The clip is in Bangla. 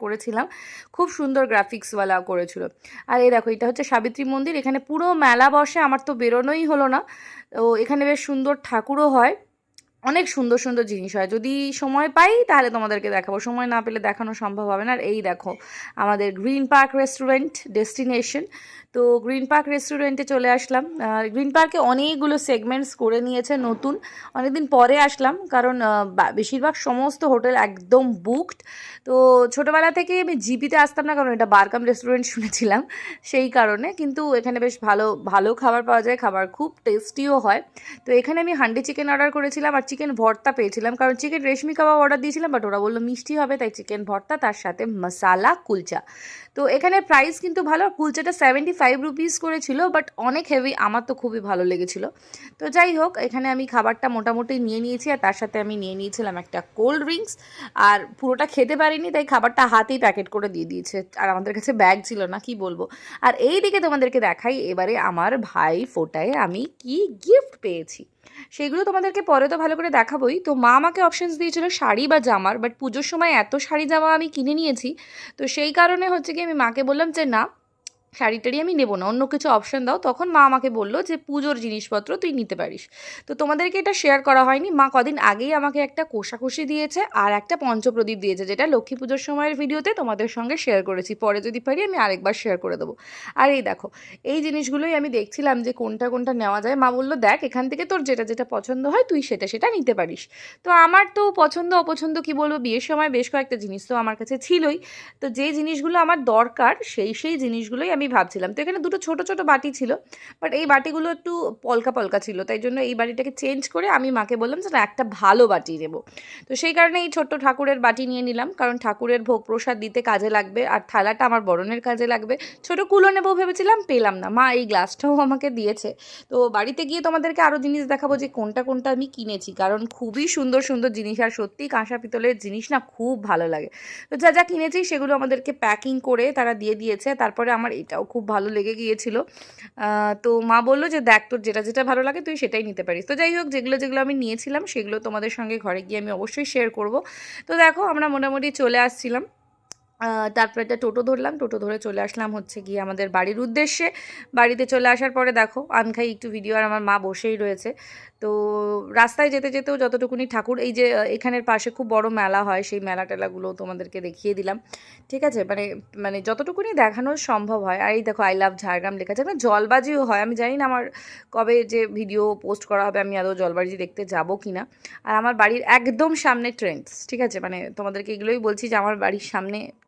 করেছিলাম, খুব সুন্দর গ্রাফিক্সওয়ালা করেছিল। আর এই দেখো, এটা হচ্ছে সাবিত্রী মন্দির, এখানে পুরো মেলা বসে, আমার তো বেরোনোই হলো না। তো এখানে বেশ সুন্দর ঠাকুরও হয়, অনেক সুন্দর সুন্দর জিনিস হয়। যদি সময় পাই তাহলে তোমাদেরকে দেখাবো, সময় না পেলে দেখানো সম্ভব হবে না। আর এই দেখো আমাদের গ্রিন পার্ক রেস্টুরেন্ট ডেস্টিনেশন। তো গ্রিন পার্ক রেস্টুরেন্টে চলে আসলাম। গ্রিন পার্কে অনেকগুলো সেগমেন্টস করে নিয়েছে নতুন, অনেকদিন পরে আসলাম কারণ বেশিরভাগ সমস্ত হোটেল একদম বুকড। তো ছোটোবেলা থেকে আমি জিপিতে আসতাম না, কারণ এটা বারকাম রেস্টুরেন্ট শুনেছিলাম সেই কারণে। কিন্তু এখানে বেশ ভালো ভালো খাবার পাওয়া যায়, খাবার খুব টেস্টিও হয়। তো এখানে আমি হান্ডি চিকেন অর্ডার করেছিলাম আর চিকেন ভর্তা পেয়েছিলাম, কারণ চিকেন রেশমি কাবাব অর্ডার দিয়েছিলাম বাট ওরা বললো মিষ্টি হবে, তাই চিকেন ভর্তা তার সাথে মশালা কুলচা। তো এখানে প্রাইস কিন্তু ভালো, কুলচাটা 75 রুপিস করেছিল, বাট অনেক হেভি, আমার তো খুবই ভালো লেগেছিল। তো যাই হোক, এখানে আমি খাবারটা মোটামুটি নিয়ে নিয়েছি আর তার সাথে আমি নিয়ে নিয়েছিলাম একটা কোল্ড ড্রিঙ্কস। আর পুরোটা খেতে পারিনি, তাই খাবারটা হাতেই প্যাকেট করে দিয়ে দিয়েছে, আর আমাদের কাছে ব্যাগ ছিল না, কি বলবো। আর এই দিকে তোমাদেরকে দেখাই এবারে আমার ভাই ফোটায় আমি কি গিফট পেয়েছি, সেগুলো তোমাদেরকে পরে তো ভালো করে দেখাবোই। তো মা আমাকে অপশানস দিয়েছিল শাড়ি বা জামার, বাট পুজোর সময় এত শাড়ি জামা আমি কিনে নিয়েছি, তো সেই কারণে হচ্ছে কি আমি মাকে বললাম যে না, শাড়ি টাড়ি আমি নেবো না, অন্য কিছু অপশান দাও। তখন মা আমাকে বললো যে পুজোর জিনিসপত্র তুই নিতে পারিস। তো তোমাদেরকে এটা শেয়ার করা হয়নি, মা কদিন আগেই আমাকে একটা কোষাকুষি দিয়েছে আর একটা পঞ্চপ্রদীপ দিয়েছে, যেটা লক্ষ্মী পুজোর সময়ের ভিডিওতে তোমাদের সঙ্গে শেয়ার করেছি, পরে যদি পারি আমি আরেকবার শেয়ার করে দেবো। আর এই দেখো, এই জিনিসগুলোই আমি দেখছিলাম যে কোনটা কোনটা নেওয়া যায়। মা বললো দেখ এখান থেকে তোর যেটা যেটা পছন্দ হয় তুই সেটা সেটা নিতে পারিস। তো আমার তো পছন্দ অপছন্দ কি বলবো, বিয়ের সময় বেশ কয়েকটা জিনিস তো আমার কাছে ছিলই, তো যে জিনিসগুলো আমার দরকার সেই জিনিসগুলোই আমি ভাবছিলাম। তো এখানে দুটো ছোট ছোট বাটি ছিল, বাট এই বাটিগুলো একটু পলকা পলকা ছিল, তাই জন্য এই বাটিটাকে চেঞ্জ করে আমি মাকে বললাম যে না, একটা ভালো বাটি নেব। তো সেই কারণে এই ছোট্ট ঠাকুরের বাটি নিয়ে নিলাম, কারণ ঠাকুরের ভোগ প্রসাদ দিতে কাজে লাগবে, আর থালাটা আমার বরণের কাজে লাগবে। ছোট কুলো নেবো ভেবেছিলাম, পেলাম না, মা এই গ্লাসটাও আমাকে দিয়েছে। তো বাড়িতে গিয়ে তোমাদেরকে আরও জিনিস দেখাবো যে কোনটা কোনটা আমি কিনেছি, কারণ খুবই সুন্দর সুন্দর জিনিস, আর সত্যি কাঁসা পিতলের জিনিস না খুব ভালো লাগে। তো যা যা কিনেছি সেগুলো আমাদেরকে প্যাকিং করে তারা দিয়ে দিয়েছে। তারপরে আমার এটাও খুব ভালো লেগে গিয়েছিল। তো মা বললো যে দেখ তোর যেটা যেটা ভালো লাগে তুই সেটাই নিতে পারিস। তো যাই হোক, যেগুলো যেগুলো আমি নিয়েছিলাম সেগুলো তোমাদের সঙ্গে ঘরে গিয়ে আমি অবশ্যই শেয়ার করব। তো দেখো আমরা মোটামুটি চলে আসছিলাম, তারপরে একটা টোটো ধরলাম, টোটো ধরে চলে আসলাম হচ্ছে গিয়ে আমাদের বাড়ির উদ্দেশ্যে। বাড়িতে চলে আসার পরে দেখো আনখাই একটু ভিডিও, আর আমার মা বসেই রয়েছে। তো রাস্তায় যেতে যেতেও যতটুকুনি ঠাকুর, এই যে এখানের পাশে খুব বড় মেলা হয়, সেই মেলা টেলাগুলো তোমাদেরকে দেখিয়ে দিলাম, ঠিক আছে, মানে মানে যতটুকুনি দেখানো সম্ভব হয়। আর এই দেখো আই লাভ ঝাড়গ্রাম লেখা আছে, মানে জলবাজিও হয়। আমি জানি না আমার কবে যে ভিডিও পোস্ট করা হবে, আমি আদৌ জলবাজি দেখতে যাবো কি না। আর আমার বাড়ির একদম সামনে ট্রেন্ডস, ঠিক আছে, মানে তোমাদেরকে এগুলোই বলছি যে আমার বাড়ির সামনে